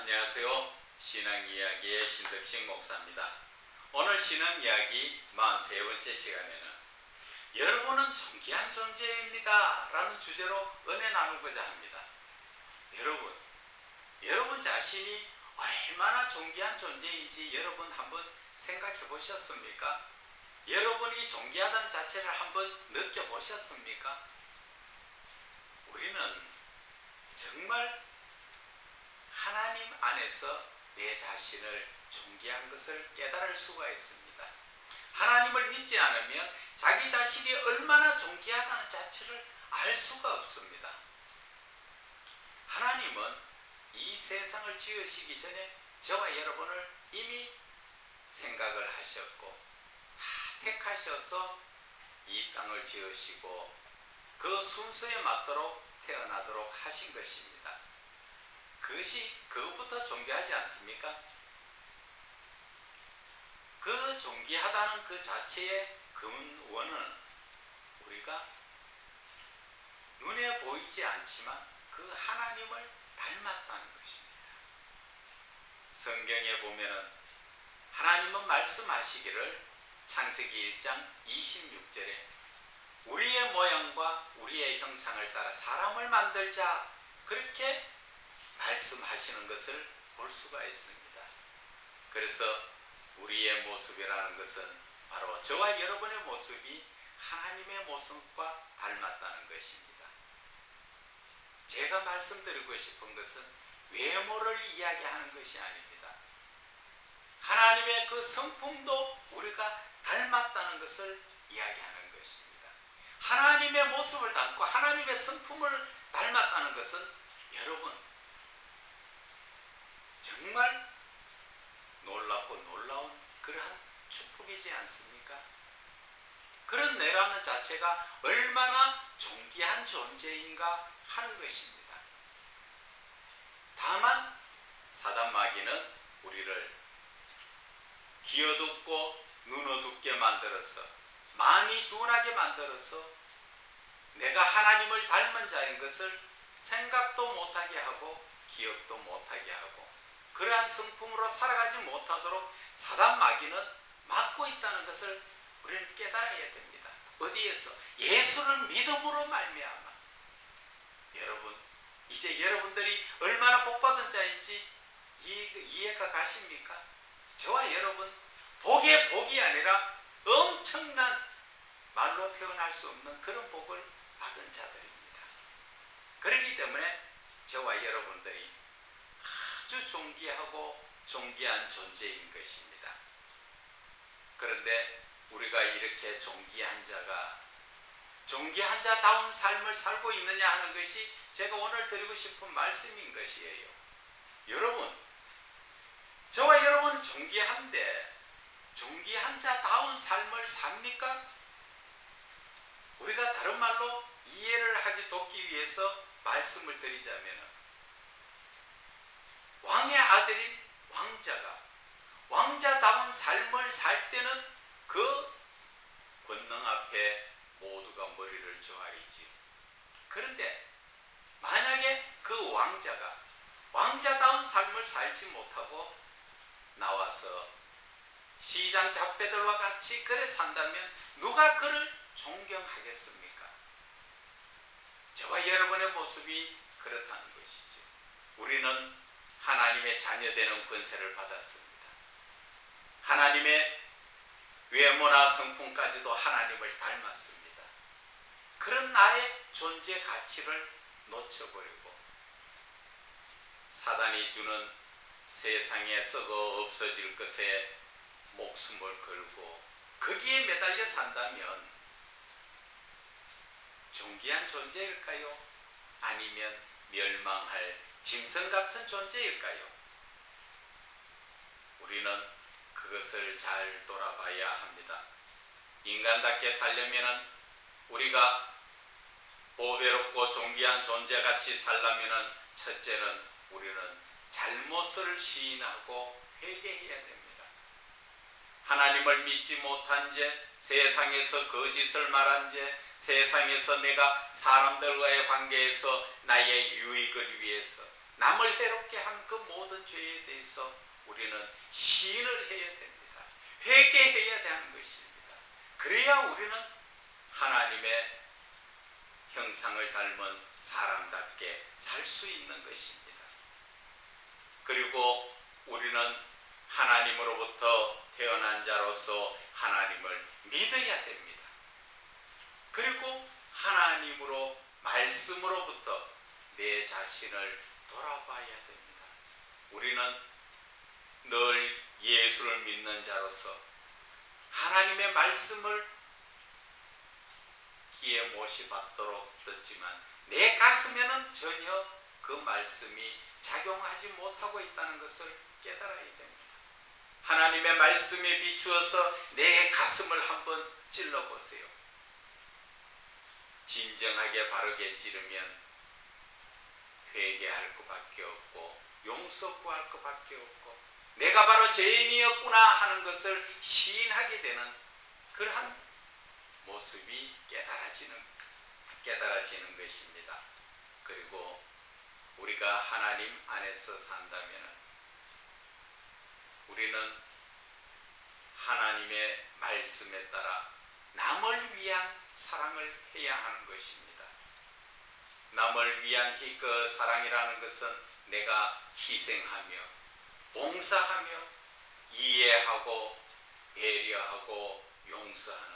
안녕하세요. 신앙이야기의 신덕식 목사입니다. 오늘 신앙이야기 43번째 시간에는 여러분은 존귀한 존재입니다 라는 주제로 은혜 나누고자 합니다. 여러분 자신이 얼마나 존귀한 존재인지 여러분 한번 생각해 보셨습니까? 여러분이 존귀하다는 자체를 한번 느껴보셨습니까? 우리는 정말 하나님 안에서 내 자신을 존귀한 것을 깨달을 수가 있습니다. 하나님을 믿지 않으면 자기 자신이 얼마나 존귀하다는 자체를 알 수가 없습니다. 하나님은 이 세상을 지으시기 전에 저와 여러분을 이미 생각을 하셨고 택하셔서 이 땅을 지으시고 그 순서에 맞도록 태어나도록 하신 것입니다. 그것부터 존귀하지 않습니까? 그 존귀하다는 그 자체의 근원은 우리가 눈에 보이지 않지만 그 하나님을 닮았다는 것입니다. 성경에 보면은 하나님은 말씀하시기를 창세기 1장 26절에 우리의 모양과 우리의 형상을 따라 사람을 만들자 그렇게 말씀하시는 것을 볼 수가 있습니다. 그래서 우리의 모습이라는 것은 바로 저와 여러분의 모습이 하나님의 모습과 닮았다는 것입니다. 제가 말씀드리고 싶은 것은 외모를 이야기하는 것이 아닙니다. 하나님의 그 성품도 우리가 닮았다는 것을 이야기하는 것입니다. 하나님의 모습을 닮고 하나님의 성품을 닮았다는 것은 여러분 정말 놀랍고 놀라운 그러한 축복이지 않습니까? 그런 내라는 자체가 얼마나 존귀한 존재인가 하는 것입니다. 다만 사단 마귀는 우리를 귀어둡고 눈어둡게 만들어서 마음이 둔하게 만들어서 내가 하나님을 닮은 자인 것을 생각도 못하게 하고 기억도 못하게 하고 그러한 성품으로 살아가지 못하도록 사단 마귀는 막고 있다는 것을 우리는 깨달아야 됩니다. 어디에서? 예수를 믿음으로 말미암아. 여러분 이제 여러분들이 얼마나 복받은 자인지 이해가 가십니까? 저와 여러분 복의 복이 아니라 엄청난 말로 표현할 수 없는 그런 복을 받은 자들입니다. 그렇기 때문에 저와 여러분들이 아주 존귀하고 존귀한 존재인 것입니다. 그런데 우리가 이렇게 존귀한 자다운 삶을 살고 있느냐 하는 것이 제가 오늘 드리고 싶은 말씀인 것이에요. 여러분, 저와 여러분은 존귀한데 존귀한 자다운 삶을 삽니까? 우리가 다른 말로 이해를 하기 돕기 위해서 말씀을 드리자면 왕의 아들인 왕자가 왕자다운 삶을 살 때는 그 권능 앞에 모두가 머리를 조아리지. 그런데 만약에 그 왕자가 왕자다운 삶을 살지 못하고 나와서 시장 잡배들과 같이 그래 산다면 누가 그를 존경하겠습니까? 저와 여러분의 모습이 그렇다는 것이죠. 우리는 하나님의 자녀되는 권세를 받았습니다. 하나님의 외모나 성품까지도 하나님을 닮았습니다. 그런 나의 존재 가치를 놓쳐버리고 사단이 주는 세상에 썩어 없어질 것에 목숨을 걸고 거기에 매달려 산다면 존귀한 존재일까요? 아니면 멸망할 짐승 같은 존재일까요? 우리는 그것을 잘 돌아봐야 합니다. 인간답게 살려면 우리가 보배롭고 존귀한 존재같이 살려면 첫째는 우리는 잘못을 시인하고 회개해야 됩니다. 하나님을 믿지 못한 죄, 세상에서 거짓을 말한 죄, 세상에서 내가 사람들과의 관계에서 나의 유익을 위해서 남을 해롭게 한 그 모든 죄에 대해서 우리는 시인을 해야 됩니다. 회개해야 되는 것입니다. 그래야 우리는 하나님의 형상을 닮은 사람답게 살 수 있는 것입니다. 그리고 우리는 하나님으로부터 태어난 자로서 하나님을 믿어야 됩니다. 그리고 하나님으로 말씀으로부터 내 자신을 돌아봐야 됩니다. 우리는 늘 예수를 믿는 자로서 하나님의 말씀을 귀에 못이 받도록 듣지만 내 가슴에는 전혀 그 말씀이 작용하지 못하고 있다는 것을 깨달아야 됩니다. 하나님의 말씀에 비추어서 내 가슴을 한번 찔러보세요. 진정하게 바르게 찌르면 회개할 것밖에 없고 용서 구할 것밖에 없고 내가 바로 죄인이었구나 하는 것을 시인하게 되는 그러한 모습이 깨달아지는 것입니다. 그리고 우리가 하나님 안에서 산다면 우리는 하나님의 말씀에 따라 남을 위한 사랑을 해야 하는 것입니다. 남을 위한 그 사랑이라는 것은 내가 희생하며 봉사하며 이해하고 배려하고 용서하는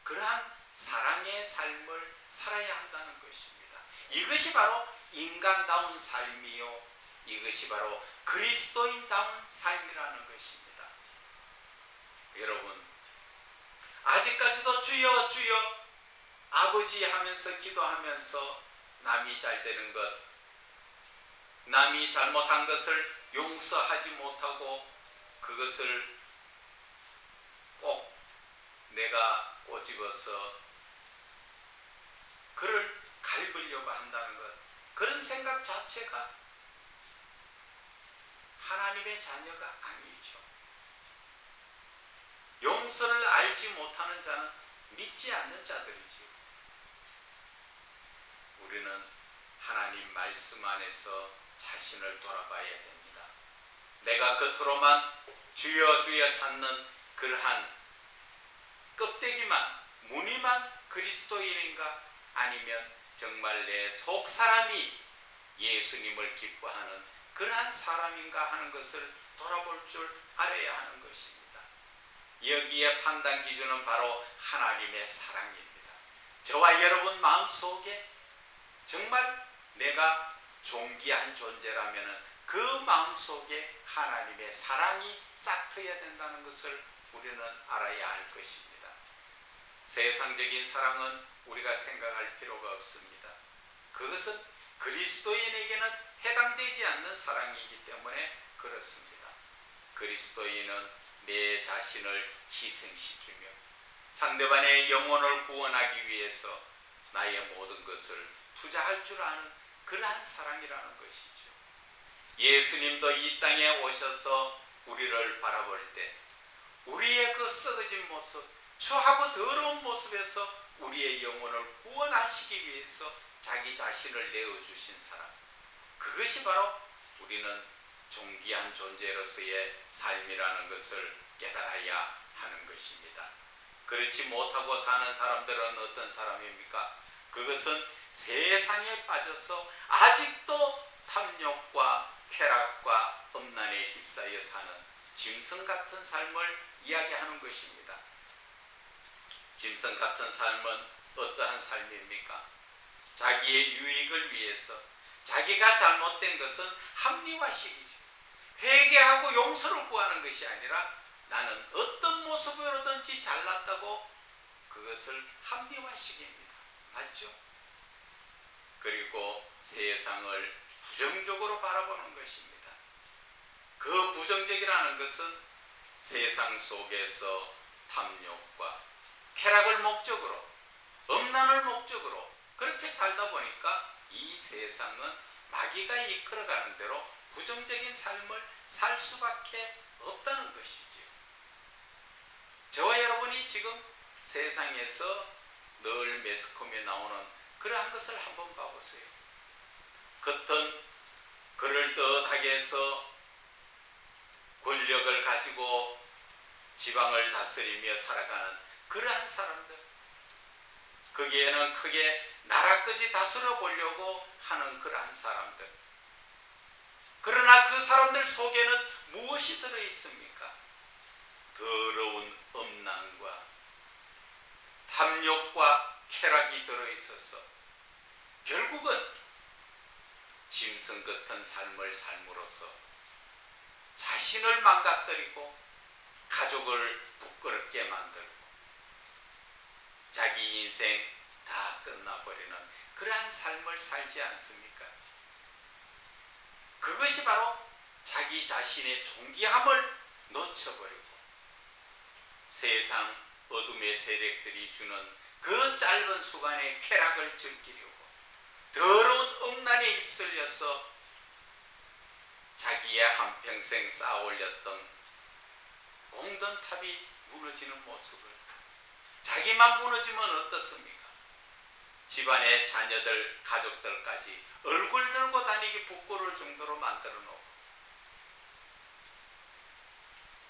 그러한 사랑의 삶을 살아야 한다는 것입니다. 이것이 바로 인간다운 삶이요, 이것이 바로 그리스도인다운 삶이라는 것입니다. 여러분, 아직까지도 주여 주여 아버지 하면서 기도하면서 남이 잘 되는 것, 남이 잘못한 것을 용서하지 못하고 그것을 꼭 내가 꼬집어서 그를 갈구려고 한다는 것, 그런 생각 자체가 하나님의 자녀가 아니죠. 용서를 알지 못하는 자는 믿지 않는 자들이죠. 우리는 하나님 말씀 안에서 자신을 돌아봐야 됩니다. 내가 겉으로만 주여 주여 찾는 그러한 껍데기만, 무늬만 그리스도인인가, 아니면 정말 내 속 사람이 예수님을 기뻐하는 그러한 사람인가 하는 것을 돌아볼 줄 알아야 하는 것입니다. 여기에 판단 기준은 바로 하나님의 사랑입니다. 저와 여러분 마음속에 정말 내가 존귀한 존재라면 그 마음속에 하나님의 사랑이 싹 트여야 된다는 것을 우리는 알아야 할 것입니다. 세상적인 사랑은 우리가 생각할 필요가 없습니다. 그것은 그리스도인에게는 해당되지 않는 사랑이기 때문에 그렇습니다. 그리스도인은 내 자신을 희생시키며 상대방의 영혼을 구원하기 위해서 나의 모든 것을 투자할 줄 아는 그러한 사랑이라는 것이죠. 예수님도 이 땅에 오셔서 우리를 바라볼 때 우리의 그 썩어진 모습, 추하고 더러운 모습에서 우리의 영혼을 구원하시기 위해서 자기 자신을 내어주신 사람, 그것이 바로 우리는 존귀한 존재로서의 삶이라는 것을 깨달아야 하는 것입니다. 그렇지 못하고 사는 사람들은 어떤 사람입니까? 그것은 세상에 빠져서 아직도 탐욕과 쾌락과 음란에 휩싸여 사는 짐승 같은 삶을 이야기하는 것입니다. 짐승 같은 삶은 어떠한 삶입니까? 자기의 유익을 위해서 자기가 잘못된 것은 합리화시키죠. 회개하고 용서를 구하는 것이 아니라 나는 어떤 모습으로든지 잘났다고 그것을 합리화시킵니다. 맞죠? 그리고 세상을 부정적으로 바라보는 것입니다. 그 부정적이라는 것은 세상 속에서 탐욕과 쾌락을 목적으로, 음란을 목적으로 그렇게 살다 보니까 이 세상은 마귀가 이끌어가는 대로 부정적인 삶을 살 수밖에 없다는 것이죠. 저와 여러분이 지금 세상에서 늘 매스컴에 나오는 그러한 것을 한번 봐보세요. 겉은 그럴듯하게 해서 권력을 가지고 지방을 다스리며 살아가는 그러한 사람들, 거기에는 크게 나라까지 다스려 보려고 하는 그러한 사람들. 그러나 그 사람들 속에는 무엇이 들어있습니까? 더러운 음란과 탐욕과 쾌락이 들어있어서 결국은 짐승 같은 삶을 삶으로써 자신을 망가뜨리고 가족을 부끄럽게 만들고 자기 인생 다 끝나버리는 그러한 삶을 살지 않습니까? 그것이 바로 자기 자신의 존귀함을 놓쳐버리고 세상 어둠의 세력들이 주는 그 짧은 수간의 쾌락을 즐기려고 더러운 음란에 휩쓸려서 자기의 한평생 쌓아올렸던 공든탑이 무너지는 모습을, 자기만 무너지면 어떻습니까? 집안의 자녀들, 가족들까지 얼굴 들고 다니기 부끄러울 정도로 만들어 놓고,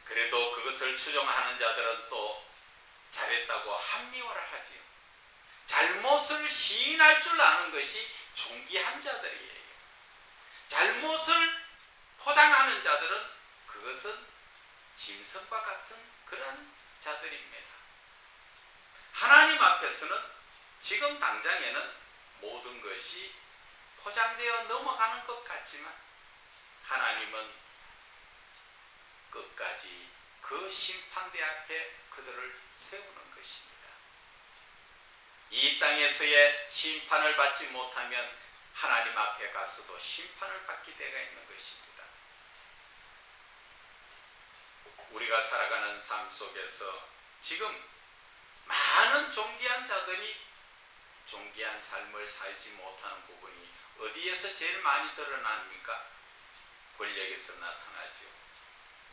그래도 그것을 추종하는 자들은 또 잘했다고 합리화를 하지요. 잘못을 시인할 줄 아는 것이 존귀한 자들이에요. 잘못을 포장하는 자들은 그것은 짐승과 같은 그런 자들입니다. 하나님 앞에서는 지금 당장에는 모든 것이 포장되어 넘어가는 것 같지만 하나님은 끝까지 그 심판대 앞에 그들을 세우는 것입니다. 이 땅에서의 심판을 받지 못하면 하나님 앞에 가서도 심판을 받게 되어 있는 것입니다. 우리가 살아가는 삶 속에서 지금 많은 존귀한 자들이 존귀한 삶을 살지 못하는 부분이 어디에서 제일 많이 드러납니까? 권력에서 나타나죠.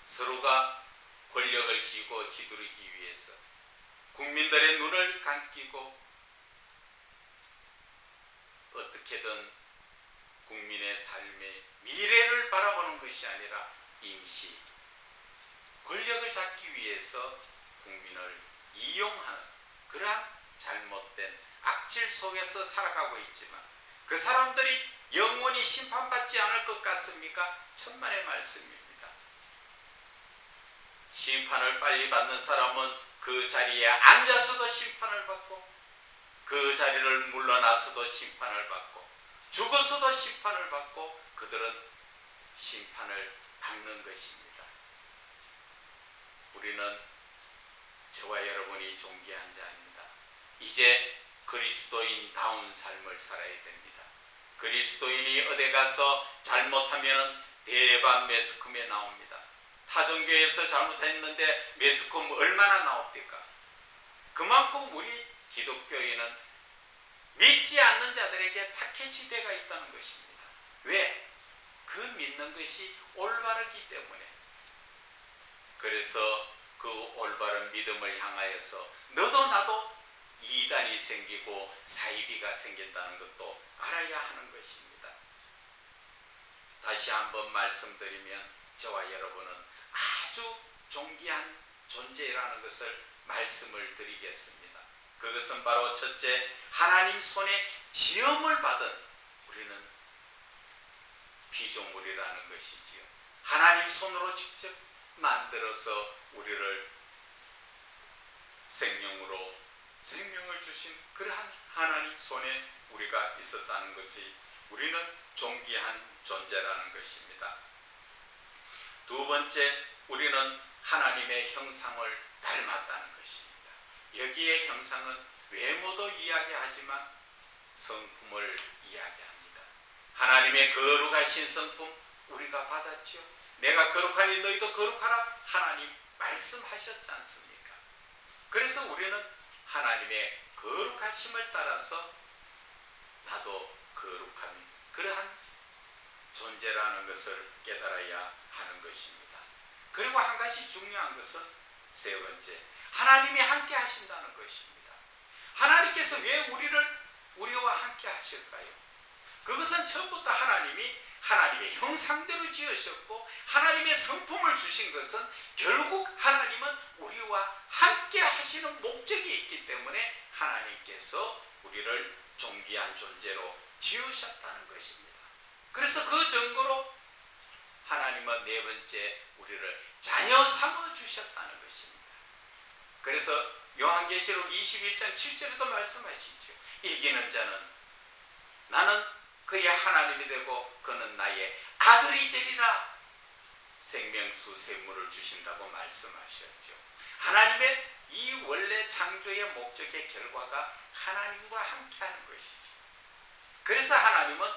서로가 권력을 쥐고 휘두르기 위해서 국민들의 눈을 감기고 어떻게든 국민의 삶의 미래를 바라보는 것이 아니라 임시 권력을 잡기 위해서 국민을 이용하는 그러한 잘못된 악질 속에서 살아가고 있지만 그 사람들이 영원히 심판받지 않을 것 같습니까? 천만의 말씀입니다. 심판을 빨리 받는 사람은 그 자리에 앉아서도 심판을 받고 그 자리를 물러나서도 심판을 받고 죽어서도 심판을 받고 그들은 심판을 받는 것입니다. 우리는 저와 여러분이 존귀한 자입니다. 이제 그리스도인다운 삶을 살아야 됩니다. 그리스도인이 어디 가서 잘못하면 대반 매스컴에 나옵니다. 타종교에서 잘못했는데 매스컴 얼마나 나옵니까? 그만큼 우리 기독교인은 믿지 않는 자들에게 타케지대가 있다는 것입니다. 왜? 그 믿는 것이 올바르기 때문에. 그래서 그 올바른 믿음을 향하여서 너도 나도 이단이 생기고 사이비가 생긴다는 것도 알아야 하는 것입니다. 다시 한번 말씀드리면 저와 여러분은 아주 존귀한 존재라는 것을 말씀을 드리겠습니다. 그것은 바로 첫째, 하나님 손에 지음을 받은 우리는 피조물이라는 것이지요. 하나님 손으로 직접 만들어서 우리를 생명으로 생명을 주신 그러한 하나님 손에 우리가 있었다는 것이 우리는 존귀한 존재라는 것입니다. 두 번째, 우리는 하나님의 형상을 닮았다는 것입니다. 여기에 형상은 외모도 이야기하지만 성품을 이야기합니다. 하나님의 거룩하신 성품 우리가 받았죠. 내가 거룩하니 너희도 거룩하라 하나님 말씀하셨지 않습니까? 그래서 우리는 하나님의 거룩하심을 따라서 나도 거룩한 그러한 존재라는 것을 깨달아야 하는 것입니다. 그리고 한 가지 중요한 것은 세 번째, 하나님이 함께 하신다는 것입니다. 하나님께서 왜 우리와 함께 하실까요? 그것은 처음부터 하나님이 하나님의 형상대로 지으셨고 하나님의 성품을 주신 것은 결국 하나님은 우리와 함께 하시는 목적이 있기 때문에 하나님께서 우리를 존귀한 존재로 지으셨다는 것입니다. 그래서 그 증거로 하나님은 네 번째 우리를 자녀 삼아 주셨다는 것입니다. 그래서 요한계시록 21장 7절에도 말씀하시죠. 이기는 자는 나는 그의 하나님이 되고 그는 나의 아들이 되리라. 생명수 샘물을 주신다고 말씀하셨죠. 하나님의 이 원래 창조의 목적의 결과가 하나님과 함께하는 것이죠. 그래서 하나님은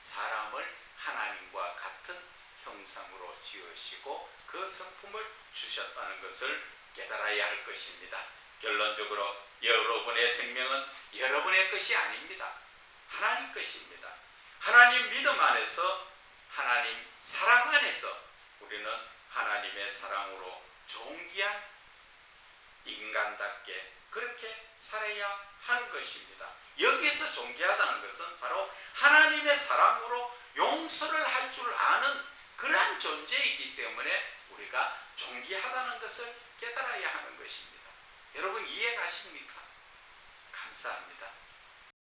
사람을 하나님과 같은 형상으로 지으시고 그 성품을 주셨다는 것을 깨달아야 할 것입니다. 결론적으로 여러분의 생명은 여러분의 것이 아닙니다. 하나님 것입니다. 하나님 믿음 안에서 하나님 사랑 안에서 우리는 하나님의 사랑으로 존귀한 인간답게 그렇게 살아야 하는 것입니다. 여기서 존귀하다는 것은 바로 하나님의 사랑으로 용서를 할 줄 아는 그러한 존재이기 때문에 우리가 존귀하다는 것을 깨달아야 하는 것입니다. 여러분 이해 가십니까? 감사합니다.